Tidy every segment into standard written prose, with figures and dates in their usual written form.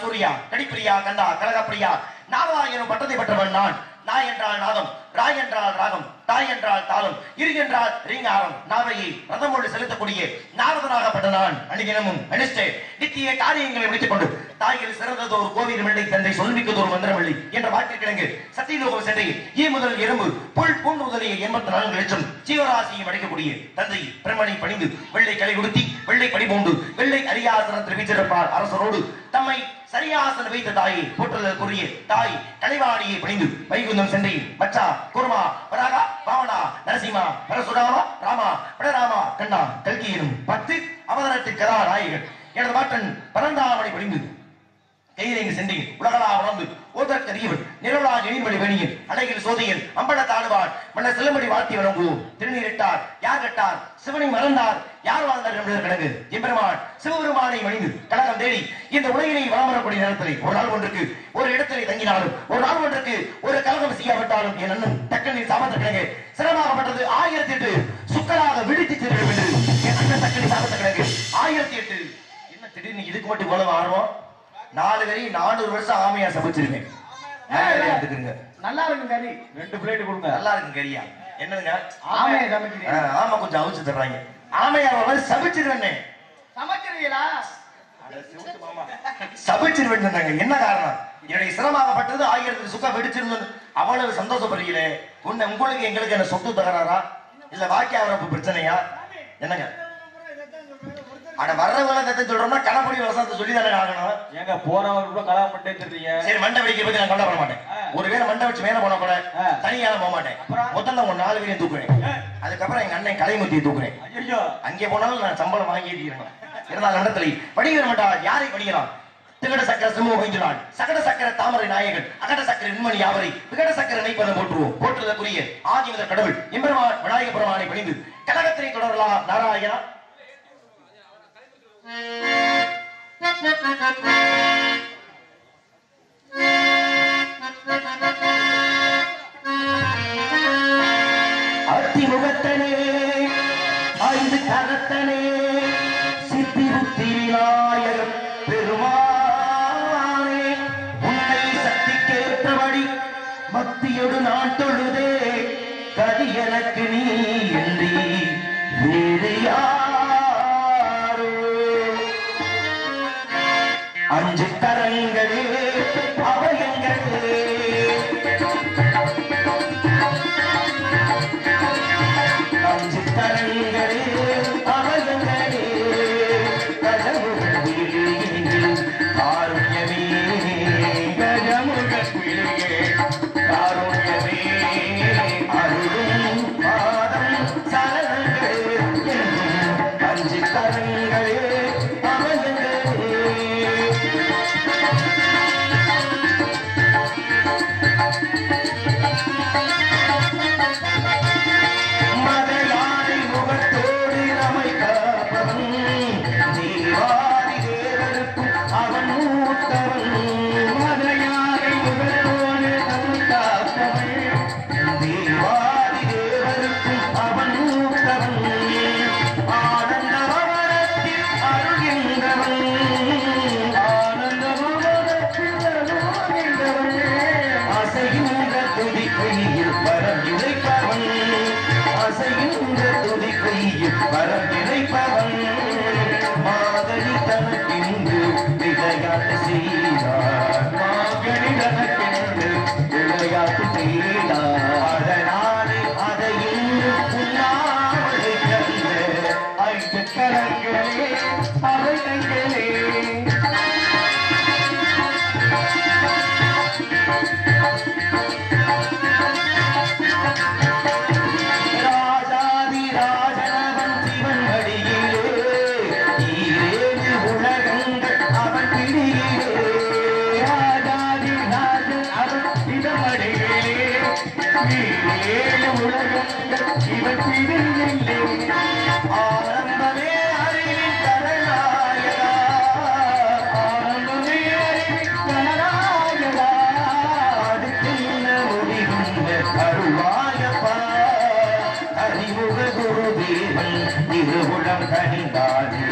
சூர்யா கடிப்பிரியா கண்டா கலகப்பிரியா நாராயணன் பட்டத்தை பெற்றவன் நான். நாய் என்றால் நாதம், ராய் என்றால் ராகம், தாய் என்றால் தாளம், இரு என்றால் ரீங்காரம், நாவையை ரதமோடு செலுத்தக்கூடிய நாரதனாகப்பட்ட நான் அணிதினமும் அனுஷ்டே நித்திய காரியங்களை முடித்துக் கொண்டு தாய்கள் சிறந்ததோர் கோவில் வெள்ளை தந்தை சொல்மிக்கதோர் மந்திரவள்ளி என்ற வாக்கிற்கிணங்கு சத்தியலோகம் சென்று முதல் எறும்பு புல் பூண்டு முதலிய 84 லட்சம் ஜீவராசியும் அடைக்கக்கூடிய தந்தை பிரம்மனை பணிந்து வெள்ளை கலை உடுத்தி வெள்ளை படி பூண்டு வெள்ளை அரியாசனத்தில் வீச்சிருப்பார் அரசரோடு தம்மை சரியாசன வைத்த தாயை போற்றுதற்குரிய தாய் கலைவாணியை பணிந்து வைகுந்தம் சென்று மச்சா குருமா வராகா பாவனா நரசிம்மா பரசுராமா ராமா படராமா கண்ணா கல்கி எனும் 10 அவதாரத்து கதாநாயகன் எனது மாற்றன் பரந்தாமனை பணிந்து கையிலேங்கு சென்றேன் உலகளா உணர்ந்து ஓதற்கரியவன் நிரவலா எழில்மொழி வேணியன் அழகில் சோதையன் அம்பலத் ஆடுவார் மன்னர் சிலம்படி வாழ்த்தி வழங்குவோம். திருநீரிட்டார் யார் கட்டார் சிவனை மறந்தார் யார் வாழ்ந்தார் என்பது கிடங்கு எம்பெருமான் சிவபெருமானை மணிந்து கழகம் தேடி இந்த உலகினை வளம் வரக்கூடிய நேரத்திலே ஒரு நாள் ஒன்றுக்கு ஒரு இடத்திலே தங்கினாலும் ஒரு நாள் ஒன்றுக்கு ஒரு கழகம் செய்யப்பட்டாலும் என் அண்ணன் தக்கனின் சாபத்த கிடங்கு சிரமமாகப்பட்டது 1008 சுக்கராக விழித்து செல்லும் என்று என் அண்ணன் தக்கனி சாபத்த கிடங்கு 1008. என்ன திடீர்னு இதுக்கு மட்டும் இவ்வளவு ஆர்வம்? 4 கறி 400 வருஷம் ஆமையா சமைச்சிருக்கேன். நல்லா இருக்கு கறி, 2 பிளேட் கொடுங்க. நல்லா இருக்கு கறியா? என்னதுங்க ஆமையா சமைக்கிறீங்க? ஆமா கொஞ்சம் அவிச்சு தர்றாங்க. ஆமையா சமைச்சிருவேன். சமைக்கிறீங்களா? சமைச்சிருவேன் சொன்னாங்க. என்ன காரணம்? என்னுடைய சிரமமாகப்பட்டது 1000 சுக்கா வெடிச்சிருந்தது. அவ்வளவு சந்தோஷப்படுறீங்களே. உங்களுக்கு எங்களுக்கு என்ன சொத்து தகராறா இல்ல வாக்கிய வரப்பு பிரச்சனையா? என்னங்க அட வர்றவங்க சொல்றோம்னா கணப்படி வசனத்தை சொல்லி தானே ஆகணும். ஏங்க போறவங்க கூட கலா பண்ணிட்டே தெரியுங்க. சரி மண்டை வெடிக்க பத்தி நான் கொண்டாட மாட்டேன். ஒருவேளை மண்டை வச்சு மேல போன கூட தனியால போக மாட்டேன். முதல்ல உங்க 4 பேரையும் தூக்குறேன். அதுக்கப்புறம் எங்க அண்ணன் கலைமுத்தியை தூக்குறேன். அங்கே போனாலும் நான் சம்பளம் வாங்கி இருக்கிறேன். இருந்தால் நடத்தலை படிக்கிற மாட்டா யாரை படிக்கிறான்? திகட சக்கர சிம்மம் வைக்கிறான். சகட சக்கர தாமரை நாயகன் அகட சக்கர நின்மணி யாவரை விகட சக்கர நைப்பதம் போற்றுவோம். போற்றுவதற்குரிய ஆதிமுத கடவுள் எம்பெருமான் விநாயக பெருமானை பணிந்து கழகத்தினை தொடரலாம். நாராயணா அத்திமுகத்தனே 5 கரத்தனே சித்தி புத்தி விநாயகர் பெருமானே உன்னை சக்திக்கேற்றபடி பக்தியோடு நான் தொழுதே கதி எனக்கு நீ என்று வேறு யாரோ 5 கரங்களே அவயங்களே 5 கரங்களே அவயங்களே கஜமுக விழியே காருண்யமே கஜமுக விழியே காருண்ய ஏழு உலகங்கள் இவர் பிரிவில்லை ஆரம்பமே அறிவின் கருணாயகா ஆனந்தமே கனராயகா அடுக்கின்ற முடிவுண்ட அருள்வாயப்பா அறிமுக குருதேவன் திருவுளம் கனிந்தாடு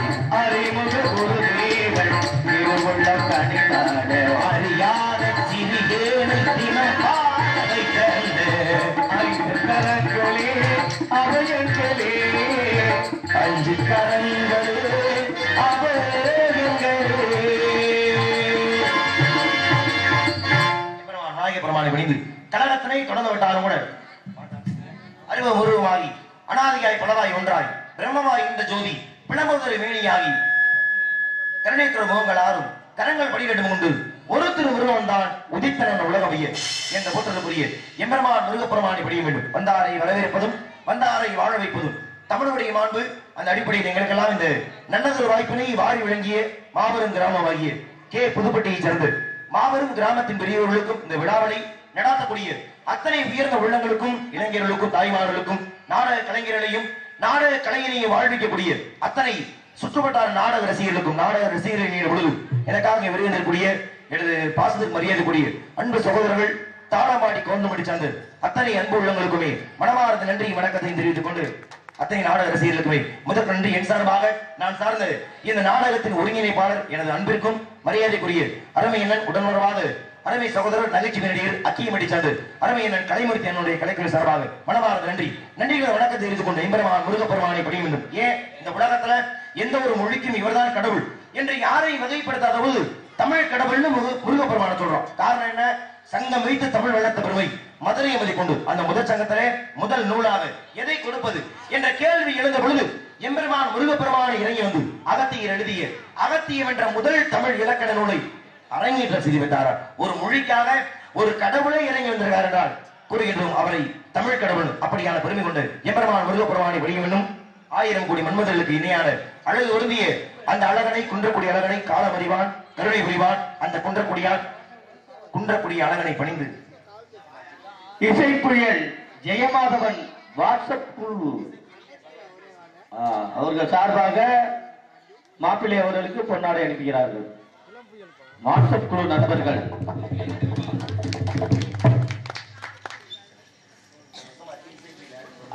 அறிமுக குருதேவன் திருவுளம் கனிந்தாடு அறியாத சிறியேனை தினப்பாதை தந்து கரங்களே அவயங்களே அஞ்சு கரங்களே நாயகபெருமானை பணிந்து கலகத்தினை தொடர்ந்து விட்டாலும் கூட அறிவ உருவமாகி அனாதியாய் பலவாய் ஒன்றாய் பிரம்மமாய் இந்த ஜோதி பிளம்புதொரு மேனியாகி கருணைத்துற முகங்கள் ஆறும் கரங்கள் படிக்கட்டும் உண்டு ஒரு திரு உருவம் தான் உதித்தன உலகமைய என்ற போற்றலுக்குரிய எம்பெருமான் முருகப்பெருமானை படிய வேண்டும் வந்தாரை வரவேற்பதும் வந்தாரை வாழ வைப்பதும் தமிழுடைய மாண்பு அந்த அடிப்படையில் எங்களுக்கெல்லாம் இந்த நல்லதொரு வாய்ப்பினை வாரி விளங்கிய மாபெரும் கிராமமாகிய கே புதுப்பட்டியை சேர்ந்து மாபெரும் கிராமத்தின் பெரியவர்களுக்கும் இந்த விழாவளை நடாத்தக்கூடிய அத்தனை உயர்ந்த உள்ளங்களுக்கும் இளைஞர்களுக்கும் தாய்மார்களுக்கும் நாடக கலைஞர்களையும் நாடக கலைஞரையும் வாழ்விக்கக்கூடிய அத்தனை சுற்றுவட்டார நாடக ரசிகர்களுக்கும் நாடக ரசிகர்கள் பொழுது எனக்காக விருந்திருக்கக்கூடிய எனது பாசத்துக்கு மரியாதைக்குரிய அன்பு சகோதரர்கள் தாளமாடி கோந்தமடி சார்ந்து அத்தனை அன்பு உள்ளங்களுக்குமே மனமார்ந்த நன்றி வணக்கத்தை தெரிவித்துக் கொண்டு அத்தனை நாடக ரசிகர்களுக்குமே முதல் நன்றி என் சார்பாக நான் சார்ந்த இந்த நாடகத்தின் ஒருங்கிணைப்பாளர் எனது அன்பிற்கும் மரியாதைக்குரிய அருமை அண்ணன் உடனுறவாத அருமை சகோதரர் நகைச்சுவை நடிகர் அக்கியமடி சார்ந்து அருமை அண்ணன் கலைமூர்த்தி என்னுடைய கலைக்குழு சார்பாக மனமார்ந்த நன்றிகளை வணக்கத்தை தெரிவித்துக் கொண்டு எம்பெருமான் முருகப்பெருமானை படிய வேண்டும். ஏன் இந்த உலகத்துல எந்த ஒரு மொழிக்கும் இவர்தான் கடவுள் என்று யாரை வகைப்படுத்தாத போது தமிழ் கடவுள்னு முருகப்பெருமான சொல்றோம். காரணம் என்ன? சங்கம் வைத்து தமிழ் வளர்த்த பெருமை மதுரையை மதி கொண்டு அந்த முதல் சங்கத்திலே முதல் நூலாக எதை கொடுப்பது என்ற கேள்வி எழுந்த பொழுது எம்பெருமான் முருகப்பெருமானை இறங்கி வந்து அகத்தியர் எழுதிய அகத்தியம் என்ற முதல் தமிழ் இலக்கண நூலை அரங்கேற்றம் செய்து விட்டார். ஒரு மொழிக்காக ஒரு கடவுளே இறங்கி வந்திருக்கார் என்றால் கூறுகின்றோம் அவரை தமிழ் கடவுள். அப்படியான பெருமை கொண்டு எம்பெருமான் முருகப்பெருமானை படிய வேண்டும். 1000 கோடி மன்மதர்களுக்கு இணையான அழகு ஒருந்திய அந்த அழகனை குன்றக்கூடிய அழகனை காலம் அறிவான் கருணை புரிவான். அந்த குன்றக்கூடிய அழகனை பணிந்து இசைப்புயல் ஜெயமாதவன் வாட்ஸ்அப் குழு அவர்கள் சார்பாக மாப்பிள்ளை அவர்களுக்கு பொன்னாடை அனுப்புகிறார்கள். வாட்ஸ்அப் குழு நண்பர்கள்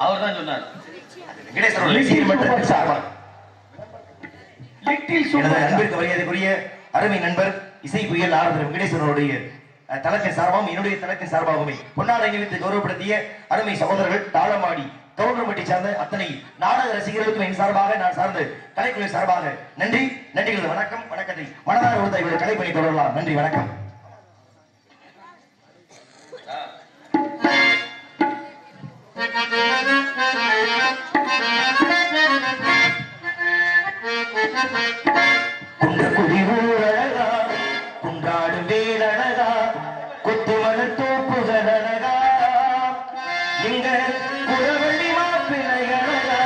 அவர் தான் சொன்னார். அன்பிற்கு மரியாதைக்குரிய அருமை நண்பர் இசை புயல் ஆறுதல் வெங்கடேஸ்வரனுடைய தளத்தின் சார்பாகவும் என்னுடைய தளத்தின் சார்பாகவுமே பொன்னாடை அணிவித்து கௌரவப்படுத்திய அருமை சகோதரர்கள் தாளமாடி கவுண்டர்பட்டி சார்ந்த அத்தனை நாடக ரசிகர்களுக்கும் என் சார்பாக நான் சார்ந்த கலைக்குழு சார்பாக நன்றிகள் வணக்கம். வணக்கத்தை மனதார உறுத்த இவர்கள் கலைப்பணி தொடரலாம். நன்றி வணக்கம். குன்றக்குடி ஊரழகா குன்றாடு வேலழகா குத்துமண தோப்புகள் அழகா எங்க குறவள்ளி மாப்பிள்ளைகளழகா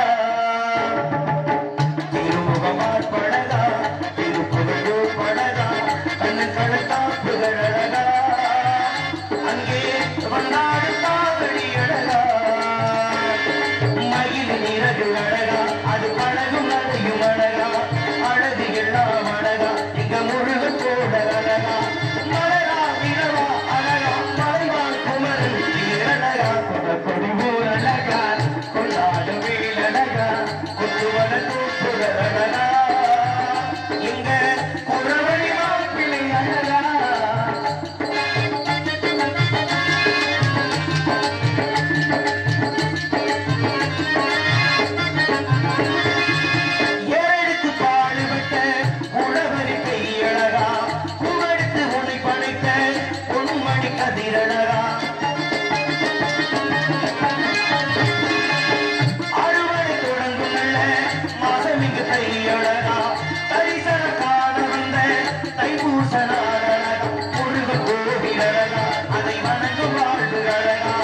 திருமுகமாற்பழகா திருப்புகழ் பழகா கண்ணு கழத்தாப்புகள் அழகா அங்கே வந்தாடு தாவடி அழகா மயில் நிறகு அழகா அது பழகும் நடையும் அழகா அழகு எல்லாம் அழகா இங்க முருகன் போட அழகா மலரா இரவா அழகா மலைவான் குமரன் அழகா கொடி ஊர் அழகா கொண்டாடு வேல் அழகா கொத்துவன தூப்புகள் அழகா இங்க குறவழி மாப்பிள்ளை அழகா ஏறெடுத்து பாடுபட்ட உழவரி கையழகா புகழ்த்து உன்னை படைத்த பொன்மணி கதிரழகா அறுவடை தொடங்கும் நல்ல மாசமிகு தையழகா தரிசன காண வந்த தைப்பூசனாரழகா முருக கோவில் அழகா அதை வணங்கும் வாழ்வு அழகா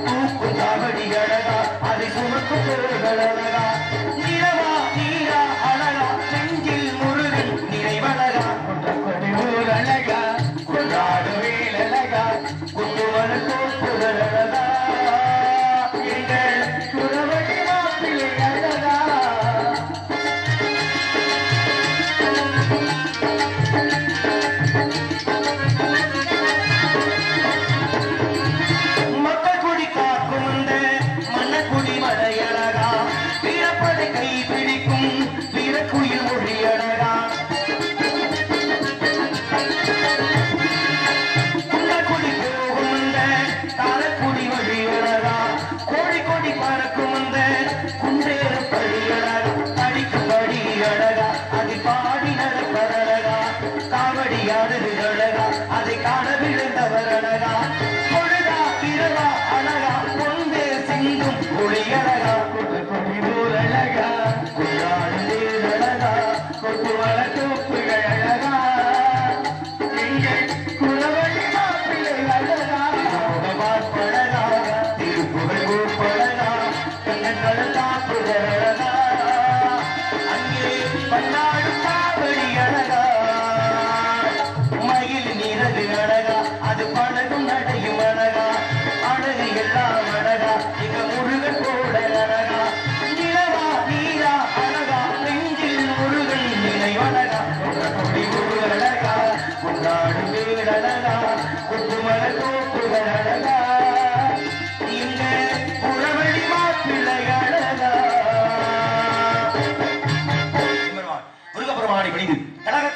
தூக்கும் காவடி அழகா அதை சுமக்கும் பொருள்கள் அழகா நிலவா நீரா அழகா நெஞ்சில் முருகன் நிறைவழகா கொடி ஊர் அழகா கொண்டாடு வேல் அழகா குத்துவன தோப்புகள் அழகா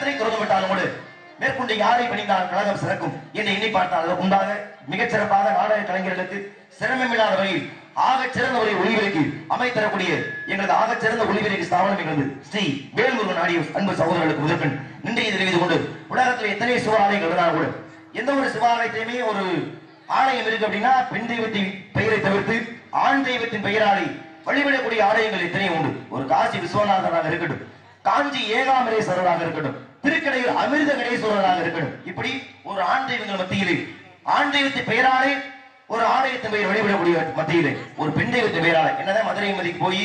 எத்தனை குறைந்து விட்டாலும் கூட மேற்கொண்டு யாரை பணிந்தால் கழகம் சிறக்கும் என்று எண்ணி பார்த்தால் அதற்கு உண்டாக மிகச்சிறப்பாக நாடக கலைஞர்களுக்கு சிரமமில்லாத வகையில் ஆகச் சிறந்த ஒரு ஒளிவிலைக்கு அமைத்தரக்கூடிய எங்களது ஆகச் சிறந்த ஒளிவிலைக்கு ஸ்தாபனம் எங்களது ஸ்ரீ வேல்முருகன் ஆடியோஸ் அன்பு சகோதரர்களுக்கு முதற்கண் நின்றைய தெரிவித்து கொண்டு உலகத்தில் எத்தனை சிவாலயங்கள் இருந்தாலும் கூட எந்த ஒரு சிவாலயத்தையுமே ஒரு ஆலயம் இருக்கு அப்படின்னா பெண் தெய்வத்தின் பெயரை தவிர்த்து ஆண் தெய்வத்தின் பெயராலே வழிபடக்கூடிய ஆலயங்கள் எத்தனையும் உண்டு. ஒரு காசி விஸ்வநாதராக இருக்கட்டும், காஞ்சி ஏகாம்பரேஸ்வரராக இருக்கட்டும், திருக்கடையூர் அமிர்த கடேஸ்வரராக இருக்கட்டும், இப்படி ஒரு ஆண் தெய்வங்கள் மத்தியிலே ஆண் தெய்வத்தின் பெயராலே ஒரு ஆலயத்தின் பெயர் வழிபடக்கூடிய மத்தியிலே ஒரு பெண் தெய்வத்தின் பெயராலே என்னதான் மதுரை மதிக்கு போய்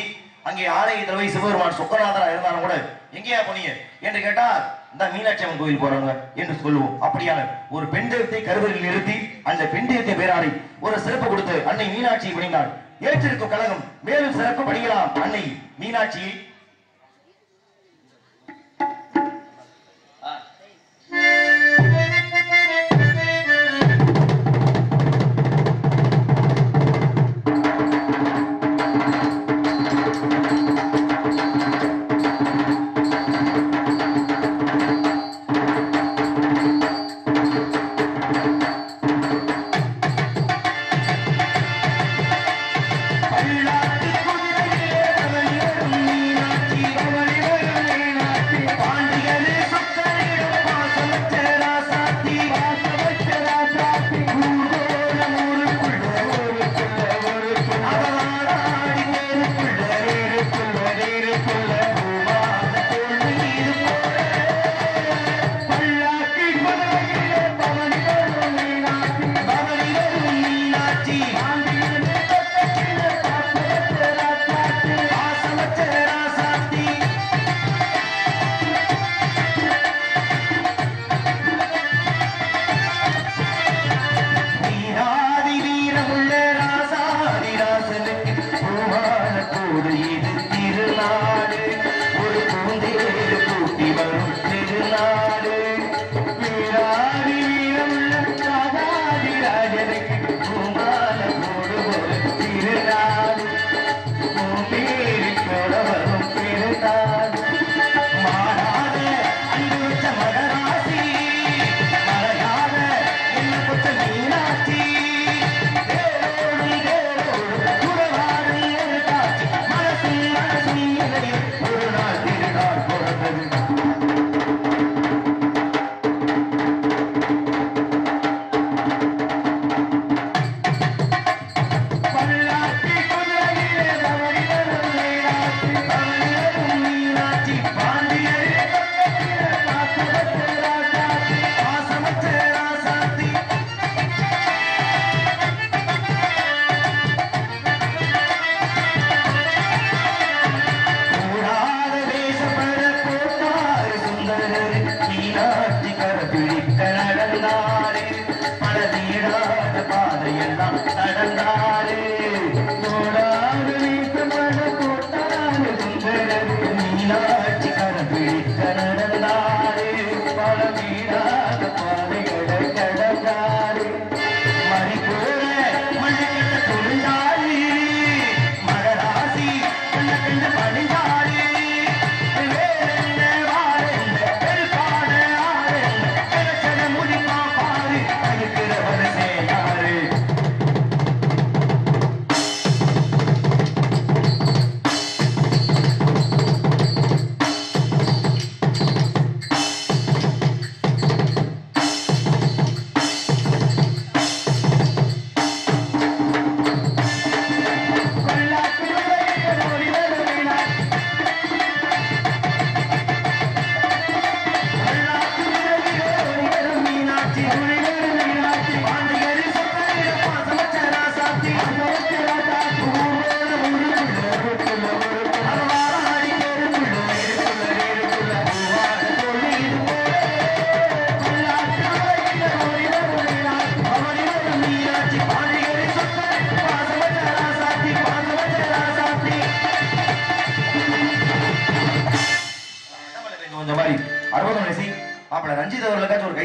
அங்கே ஆலயத்தில் போய் சிவபெருமான் சொக்கநாதரா இருந்தாலும் கூட எங்கேயா போனீங்க என்று கேட்டால் இந்த மீனாட்சி அம்மன் கோயில் போறாங்க என்று சொல்லுவோம். அப்படியான ஒரு பெண் தெய்வத்தை கருவறையில் நிறுத்தி அந்த பெண் தெய்வத்தை பெயராலே ஒரு சிறப்பு கொடுத்து அன்னை மீனாட்சியை பணிந்தாள். ஏற்றிருக்கும் கழகம் மேலும் சிறப்பு பணியலாம். அன்னை மீனாட்சியை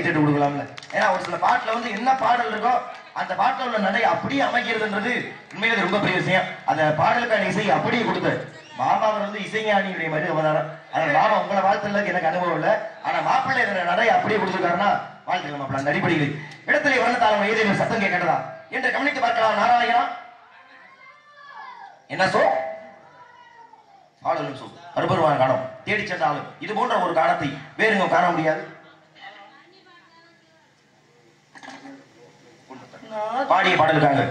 கைத்தட்டு கொடுக்கலாம்ல. ஏன்னா ஒரு சில பாட்டுல வந்து என்ன பாடல் இருக்கோ அந்த பாட்டுல உள்ள நடை அப்படியே அமைக்கிறதுன்றது உண்மையில ரொம்ப பெரிய விஷயம். அந்த பாடலுக்கான இசை அப்படியே கொடுத்த மாமா அவர் வந்து இசைஞானியுடைய மாதிரி அவதாரம். அதனால மாமா உங்களை வாழ்த்துல எனக்கு அனுபவம் இல்லை. ஆனா மாப்பிள்ளை இதனை நடை அப்படியே கொடுத்துருக்காருன்னா வாழ்த்துக்கள் மாப்பிள்ள. அந்த அடிப்படையில் இடத்திலே வர்ணத்தாளம் ஏதேனும் சத்தம் கேட்கிறதா என்று கவனித்து பார்க்கலாம். நாராயணா என்ன சோ பாடலும் சோ அற்புதமான காலம் தேடி சென்றாலும் இது போன்ற ஒரு காலத்தை வேறுங்க காண முடியாது. பாடிய பாடலுக்காக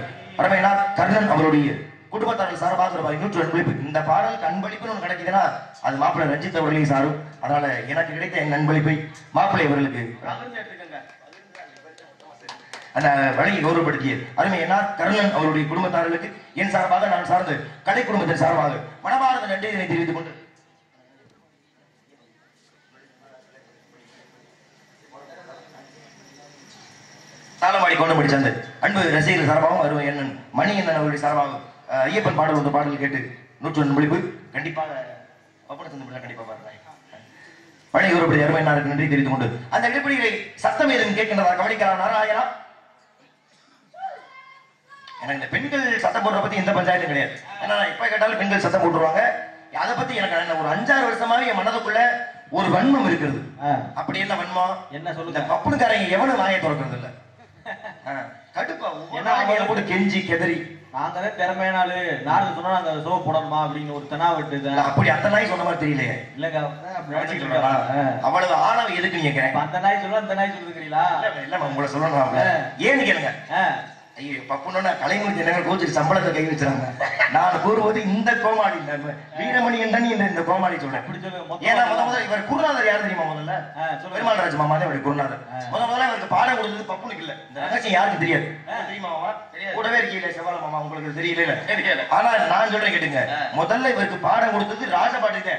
அருமைநாத் கர்ணன் அவருடைய குடும்பத்தார்கள் சார்பாக ரூபாய் 100 அன்பளிப்பு. இந்த பாடலுக்கு அன்பளிப்புன்னு ஒன்று கிடைக்குதுன்னா அது மாப்பிள்ளை ரஞ்சித் அவர்களையும் சாரும். அதனால எனக்கு கிடைத்த என் அன்பளிப்பை மாப்பிள்ளை அவர்களுக்கு அந்த வழியை கௌரவப்படுத்திய அருமையனார் கர்ணன் அவருடைய குடும்பத்தார்களுக்கு என் சார்பாக நான் சார்ந்து கலை குடும்பத்தின் சார்பாக மனமார்ந்த நன்றியை தெரிவித்துக் கொண்டு தாளமாடி கொண்டு படிச்சாங்க அன்பு ரசிகர்கள் சார்பாகவும் அருமை எண்ணன் மணி எண்ணன் அவருடைய சார்பாகவும் ஐயப்பன் பாடல் ஒன்று பாடல் கேட்டு 100 அன்பளிப்பு கண்டிப்பாக கண்டிப்பா பாருங்க. பழனி கௌரவப்படுத்தி அருமையனாருக்கு நன்றி தெரிவித்துக் கொண்டு அந்த அடிப்படையிலே சத்தம் ஏதும் கேட்கின்றதா கவனிக்கலாம். நாராயணா எனக்கு இந்த பெண்கள் சத்தம் போடுற பத்தி எந்த பஞ்சாயத்தும் கிடையாது. ஏன்னா எப்ப கேட்டாலும் பெண்கள் சத்தம் போட்டுருவாங்க. அதை பத்தி எனக்கு ஒரு 5-6 வருஷமாவே என் மனதுக்குள்ள ஒரு வன்மம் இருக்கிறது. அப்படி என்ன வன்மம் என்ன சொல்லுங்க. பப்புனுக்காரங்க எவனும் வாயை திறக்கிறது இல்ல. கடுப்பா என்ன போட்டு கெஞ்சி கெதறி நாங்க திறமையான ஆளு நாடு சொன்னா நாங்க சோ போடணுமா அப்படின்னு ஒரு தெனாவட்டு அப்படி அந்த நாய் சொன்ன மாதிரி தெரியலையே. இல்லங்க அவ்வளவு ஆணவம் எதுக்கு நீங்க கேட்கிறேன். அந்த நாய் சொல்ல அந்த நாய் சொல்லுறீங்களா? இல்ல உங்களை சொல்லணும். ஏன்னு கேளுங்க. ஐயோ பப்புனோட கலைஞர் ஜனங்கள் கோச்சிட்டு சம்பளத்தை கை வச்சுறாங்க. நான் கூறுவது இந்த கோமாளி வீரமணி என்றனி இந்த கோமாளி சொல்றேன். ஏன்னா முதல்ல இவர் குருநாதர் யாரு தெரியுமா? முதல்ல பெருமாள்ராஜ் மாமா தான் இவருடைய குருநாதர். முதல்ல இவருக்கு பாடம் கொடுத்தது பப்புனுக்கு இல்ல. இந்த ரகசியம் யாருக்கு தெரியாது. தெரியுமா? கூடவே இருக்கீங்களே செவால மாமா உங்களுக்கு தெரியல. ஆனா நான் சொல்றேன் கேட்டுங்க. முதல்ல இவருக்கு பாடம் கொடுத்தது ராஜபாட்டுக்கு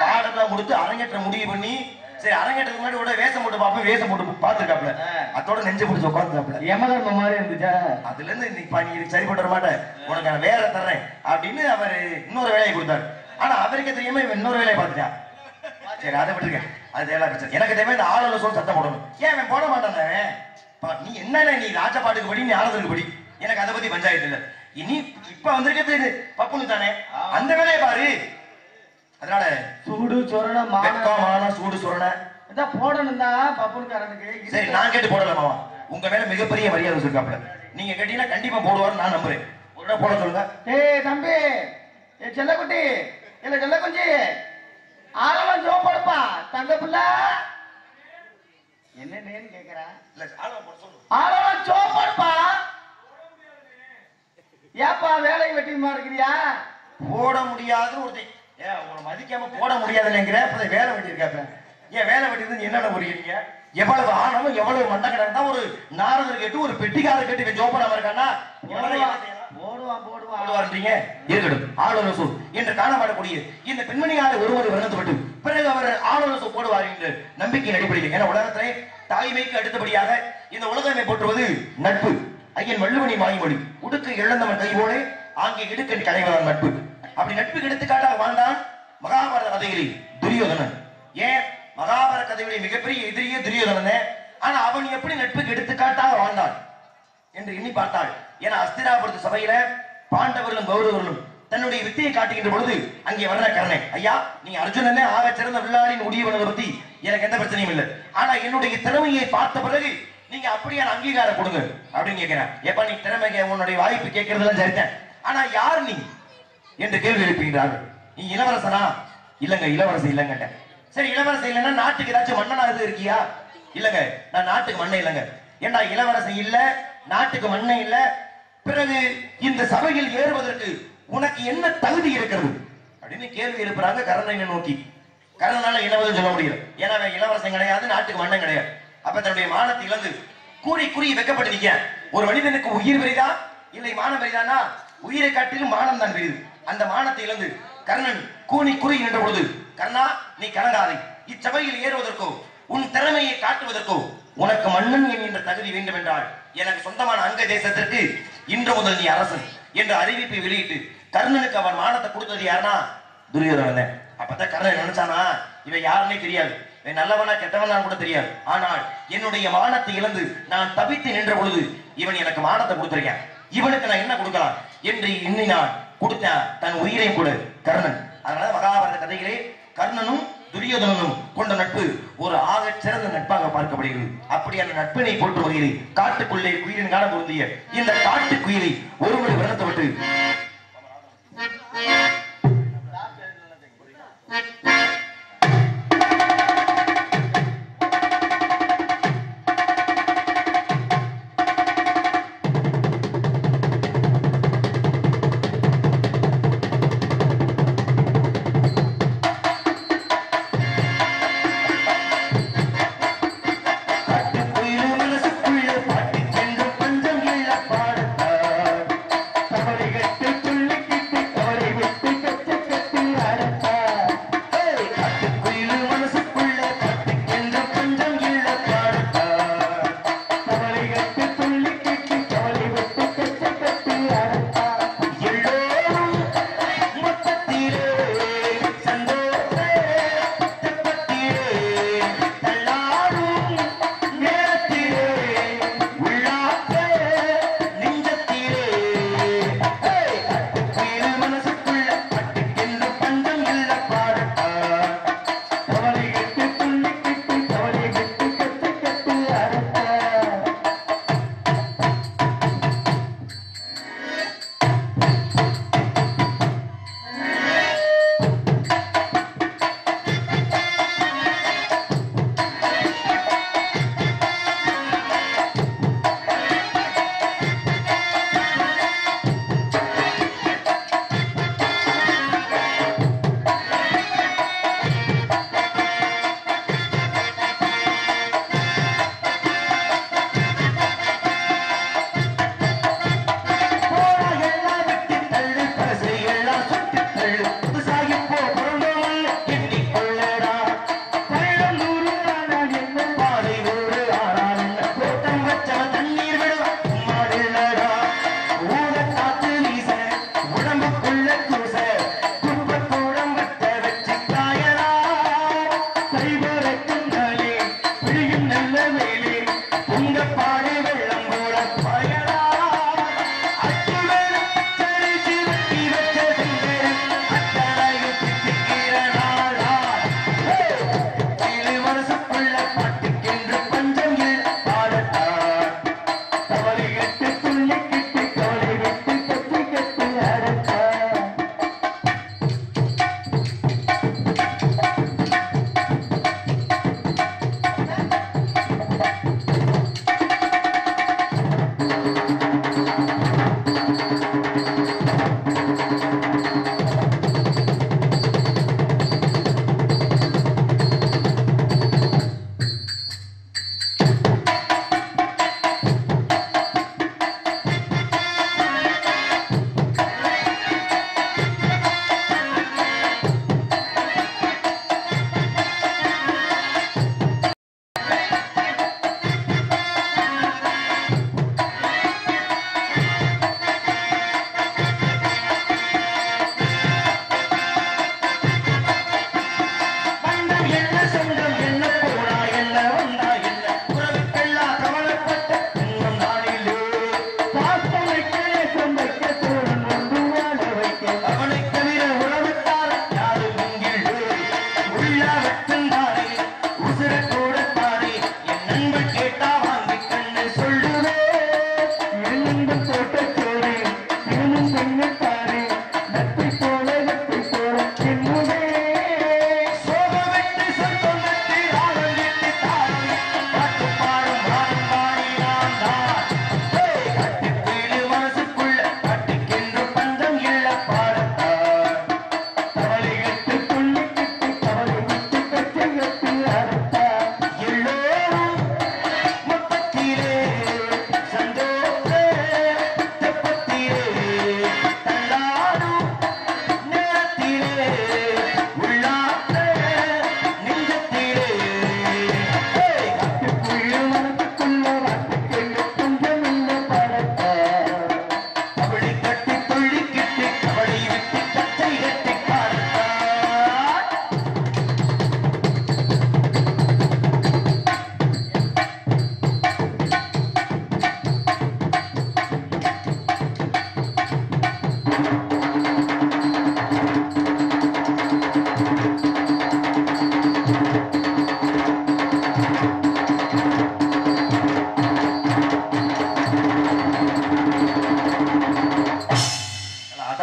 பாடம்லாம் கொடுத்து அரங்கேற்ற முடிவு பண்ணி சரி அரங்கேற்றதுக்கு முன்னாடி கூட வேஷம் போட்டு பாப்பேன். வேஷம் போட்டு பாத்துருக்காப்ல. அதோட நெஞ்சு பிடிச்சி உட்காந்துருக்காப்ல. யமதர்ம மாதிரி இருந்துச்சா? அதுல இருந்து நீ சரிபட்டு மாட்டேன் உனக்கு நான் வேலை தர்றேன் அப்படின்னு அவர் இன்னொரு வேலையை கொடுத்தாரு. ஆனா அவருக்கே தெரியாம இவன் இன்னொரு வேலையை பார்த்துட்டான். சரி அதை விட்டுருக்கேன். அது எல்லாம் பிரச்சனை. எனக்கு தேவை இந்த ஆளுநர் சொல் சத்தம் போடணும். ஏன் அவன் போட மாட்டானே? நீ என்ன நீ ராஜபாட்டுக்கு படி நீ ஆளுநருக்கு படி. எனக்கு அதை பத்தி பஞ்சாயத்து இல்ல. இனி இப்ப வந்திருக்கிறது பப்புனு தானே அந்த வேலையை பாரு. அதனால சூடு சொரண சூடு சொரண போடணும் தான் பப்புனுக்காரனுக்கு. சரி நான் கேட்டு போடலாமா? உங்க மேல மிகப்பெரிய மரியாதை வச்சிருக்காப்ல. நீங்க கேட்டீங்கன்னா கண்டிப்பா போடுவாரு நான் நம்புறேன். ஒரு போட சொல்லுங்க. ஏய் தம்பி ஏ செல்லக்குட்டி இல்ல செல்ல குஞ்சி ஆளவன் ஜோ படுப்பா தங்க பிள்ளை என்னன்னு கேக்குறேன். இல்ல ஆளவன் போட சொல்லு. ஆளவன் ஜோ படுப்பா. ஏப்பா வேலை வெட்டிமா இருக்கிறியா? போட முடியாதுன்னு ஒருத்தன் ஏன் உங்களை மதிக்காம போட முடியாதுங்கிற வேலை வெட்டி இருக்காப்ப. ஏன் வேலை வெட்டி என்னென்ன புரியுறீங்க? எவ்வளவு ஆணவம் எவ்வளவு மண்டக்கடன் தான் ஒரு நாரதர் கேட்டு ஒரு பெட்டிக்காரர் கேட்டு ஜோப்படாம இருக்கான்னா போடுவாருன்றீங்க. இருக்கட்டும். ஆளுநர் சொல் என்று காணப்படக்கூடிய இந்த பெண்மணியால் ஒருவர் வளர்ந்துவிட்டு பிறகு அவர் ஆளுநர் சொல் போடுவார் என்று நம்பிக்கையின் அடிப்படையில். ஏன்னா உலகத்திலே தாய்மைக்கு அடுத்தபடியாக இந்த உலகமை போற்றுவது நட்பு. ஐயன் வள்ளுவனி மாய்மொழி உடுக்கு இழந்தவன் கைவோடு ஆங்கே இடுக்கன் கலைவதான் நட்பு. அப்படி நட்புக்கு எடுத்துக்காட்டாக வாழ்ந்தான் மகாபாரத கதைகளில் துரியோதனன். ஏன் மகாபாரத கதைகளில் மிகப்பெரிய எதிரியே துரியோதனன். ஆனா அவன் எப்படி நட்புக்கு எடுத்துக்காட்டாக வாழ்ந்தான் என்று எண்ணி பார்த்தாள். ஏன்னா அஸ்தினாபுரத்து சபையில பாண்டவர்களும் கௌரவர்களும் தன்னுடைய வித்தையை காட்டுகின்ற பொழுது அங்கே வர்ற கர்ணன், ஐயா நீங்க அர்ஜுனனே ஆக சிறந்த வில்லாளின் முடிவுனதை பத்தி எனக்கு எந்த பிரச்சனையும் இல்லை. ஆனா என்னுடைய திறமையை பார்த்த பிறகு நீங்க அப்படியான அங்கீகாரம் கொடுங்க அப்படின்னு கேட்கிறேன். எப்ப நீ திறமை உன்னுடைய வாய்ப்பு கேட்கறதெல்லாம் சரித்தேன். ஆனா யார் நீ என்று கேள்வி எழுப்புகின்றார்கள். நீ இளவரசனா? இல்லங்க இளவரசன் இல்லங்க. சரி இளவரசன் இல்லைன்னா நாட்டுக்கு ஏதாச்சும் மன்னனா இருக்கியா? இல்லங்க நான் நாட்டுக்கு மண்ணை இல்லைங்க. ஏண்டா இளவரசன் இல்ல நாட்டுக்கு மண்ணை இல்ல பிறகு இந்த சபையில் ஏறுவதற்கு உனக்கு என்ன தகுதி இருக்கிறது அப்படின்னு கேள்வி எழுப்புறாங்க கர்ணனை நோக்கி. கர்ணனால இளவரசன் சொல்ல முடியல. ஏன்னா இளவரசன் கிடையாது நாட்டுக்கு மண்ணன் கிடையாது. அப்ப தன்னுடைய மானத்தை இழந்து கூறி கூறி வைக்கப்பட்டு நிக்க ஒரு மனிதனுக்கு உயிர் பெரிதா இல்லை மானம் பெரிதானா? உயிரை காட்டிலும் மானம் தான் பெரிது. அந்த மானத்தை இழந்து கர்ணன் கூனி குறி நின்ற பொழுது, கர்ணா நீ கலங்காதே, இச்சபையில் ஏறுவதற்கோ உன் திறமையை காட்டுவதற்கோ உனக்கு மன்னன் என்கின்ற தகுதி வேண்டும் என்றால் எனக்கு சொந்தமான அங்க தேசத்திற்கு இன்று முதல் நீ அரசன் என்ற அறிவிப்பை வெளியிட்டு கர்ணனுக்கு அவன் மானத்தை கொடுத்தது யாருன்னா துரியோதனன். அப்பதான் கர்ணன் நினைச்சானா இவன் யாருன்னே தெரியாது. நல்லவனா கெட்டவனா கூட தெரியாது. ஆனால் என்னுடைய மானத்தை இழந்து நான் தவித்து நின்ற பொழுது இவன் எனக்கு மானத்தை கொடுத்திருக்கேன், இவனுக்கு நான் என்ன கொடுக்கலாம் என்று எண்ணி நான் கொடுத்தேன் தன் உயிரையும் கூட கர்ணன். அதனால மகாபாரத கதையிலே கர்ணனும் துரியோதனனும் கொண்ட நட்பு ஒரு ஆக சிறந்த நட்பாக பார்க்கப்படுகிறது. அப்படியான நட்பினை போட்டு வகையில் காட்டுக்குள்ளே குயிலின் காலம் பொருந்திய இந்த காட்டு குயிலை ஒருமுறை விரணத்தை விட்டு கட்டு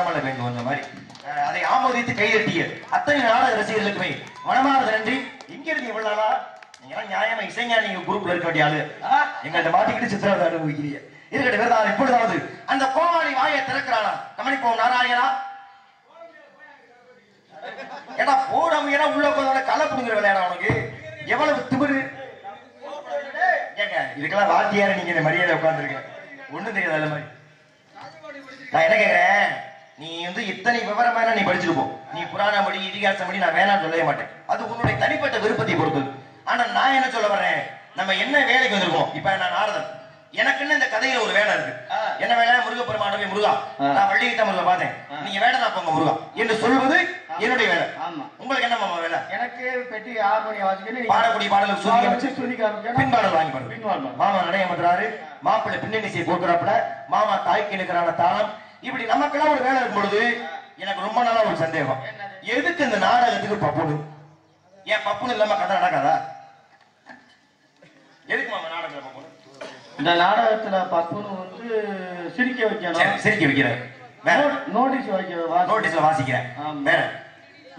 மழை பெய்ந்து வந்த மாதிரி அதை ஆமோதித்து கைதட்டிய அத்தனை நாடக ரசிகர்களுக்குமே மனமானது நன்றி. எங்க இருந்து இவ்வளவு நாளா நீங்க நியாயமா இசைஞானி குரூப்ல இருக்க வேண்டிய ஆளு எங்கள்ட்ட மாட்டிக்கிட்டு சித்திரவதை அனுபவிக்கிறீங்க. இருக்கட்டும், வேறு இப்பொழுதாவது அந்த கோமாளி வாயை திறக்கிறானா கவனிப்போம். நாராயணா ஏன்னா போடாம உள்ள உட்கார்ந்தோட களை புடுங்குற விளையாட உனக்கு எவ்வளவு திமிரு ஏங்க. இதுக்கெல்லாம் வாத்தியார நீங்க இந்த மரியாதை உட்கார்ந்துருக்க ஒண்ணும் தெரியாது. அந்த மாதிரி நான் என்ன கேக்குறேன், நீ இத்தனை விவரமான நீ படிச்சுட்டு போ. நீ புராணம் படி இதிகாசம் படி நான் வேணாம் சொல்லவே மாட்டேன். அது உன்னுடைய தனிப்பட்ட விருப்பத்தை பொறுத்தது. ஆனா நான் என்ன சொல்ல வர்றேன், நம்ம என்ன வேலைக்கு வந்திருக்கோம். இப்ப நான் நாரதன், எனக்குன்னு இந்த கதையில ஒரு வேலை இருக்கு. என்ன வேலை? முருகப்பெருமானவே முருகா, நான் வள்ளிகிட்டமல்ல பார்த்தேன், நீங்க வேலை தான் போங்க முருகா என்று சொல்வது என்னுடைய வேலை. உங்களுக்கு என்ன மாமா வேலை? எனக்கு பெட்டி ஹார்மோனியம் வாசிக்கணும், பாடக்கூடிய பாடலுக்கு சொல்லி பின்பாடல் வாங்கி பாடு. மாமா நடைய பண்றாரு, மாப்பிள்ளை பின்னணிசையை போக்குறாப்புல, மாமா தாய்க்கு நிற்கிறான தாளம். இப்படி நமக்கெல்லாம் ஒரு வேலை இருக்கும் பொழுது எனக்கு ரொம்ப நாளா ஒரு சந்தேகம், எதுக்கு இந்த நாடகத்துக்கு பப்புனு? ஏன் பப்புனு இல்லாம கதை நடக்காதா? எதுக்கு மாமா நாடகத்துல பப்புனு? இந்த நாடகத்துல பப்புனு சிரிக்க வைக்கணும். சிரிக்க வைக்கிறேன், நோட்டீஸ் நோட்டீஸ்ல வாசிக்கிறேன். வேற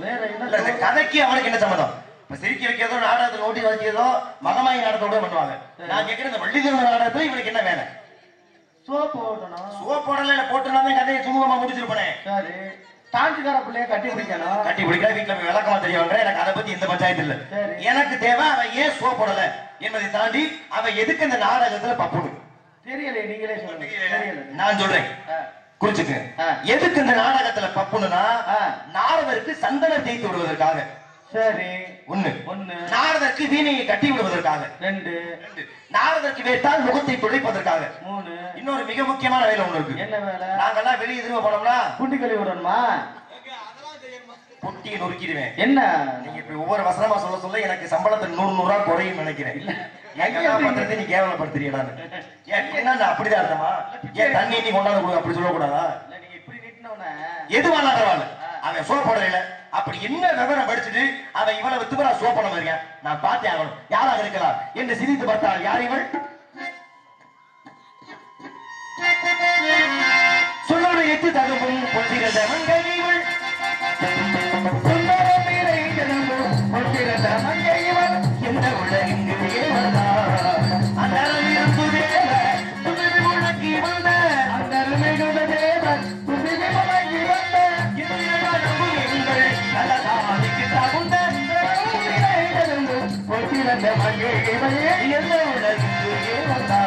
வேற என்ன? இந்த கதைக்கு அவனுக்கு என்ன சம்மதம்? இப்ப சிரிக்க வைக்கிறதோ நாடகத்துல நோட்டீஸ் வாசிக்கிறதோ மகமாயி நாடகத்தோட பண்ணுவாங்க. நான் கேட்கிறேன், இந்த வள்ளி திருமண நாடகத்துல இவனுக்கு என்ன வேலை? சோப்பு போடணும். சோப்பு போடல போட்டுனாதான் கதையை சுமூகமா முடிச்சிருப்பேன். சரி, டான்ஸ்கார பிள்ளைய கட்டி பிடிக்கணும். கட்டி பிடிக்கிற வீட்டுல போய் விளக்கமா தெரியவங்க. எனக்கு அதை பத்தி எந்த பஞ்சாயத்து இல்ல. எனக்கு தேவை அவன் ஏன் சோப்பு போடல என்பதை தாண்டி அவன் எதுக்கு இந்த நாடகத்துல பப்புனு தெரியல. நீங்களே சொல்லுங்க. நான் சொல்றேன், குறிச்சுக்கு. எதுக்கு இந்த நாடகத்துல பப்புனுனா, நாரதருக்கு சந்தனம் தேய்த்து விடுவதற்காக. சரி, ஒண்ணு. நாரதற்கு வீணையை கட்டி விடுவதற்காக. 2. நாரதற்கு வேட்டால் முகத்தை துடைப்பதற்காக. 3. இன்னொரு மிக முக்கியமான வேலை ஒண்ணு இருக்கு. என்ன வேலை? நாங்கெல்லாம் வெளியே திரும்ப போனோம்னா குண்டி கழுவி விடணுமா? குட்டியை நொறுக்கிடுவேன். என்ன நீங்க இப்படி ஒவ்வொரு வசனமா சொல்ல சொல்ல எனக்கு சம்பளத்தில் 100 குறையும் நினைக்கிறேன். நீ கேவலப்படுத்துறீங்க. என்ன அப்படிதான் அர்த்தமா? ஏன் தண்ணி நீ கொண்டாந்து கொடு அப்படி சொல்லக்கூடாதா? நீங்க இப்படி நிட்டனவன எதுவான பரவாயில்ல, அவன் சோப் போடல. அப்படி என்ன விவரம் படிச்சுட்டு அவன் இவ்வளவு திமிரா சோப் பண்ண மாதிரியா? நான் பார்த்தே ஆகணும். யாராக இருக்கலாம் என்று சிரித்து பார்த்தால் யார் இவள்? சொல்லோடு எத்து தகுமும் பொன்சிறந்த மங்கை இவள். சுந்தர வீரை ஜனமும் பொன்சிறந்த மங்கை இவள். எந்த உலகிங்கு ஏவதா அந்தரம் இருந்து தேவ துணிவி முழங்கி வந்த அந்தரம் மிகுந்த தேவன் துணிவி முழங்கி வந்த நல்லதாதிக்கு தகுந்த பொன்சிறந்த மங்கை இவள். எந்த உலகிங்கு ஏவதா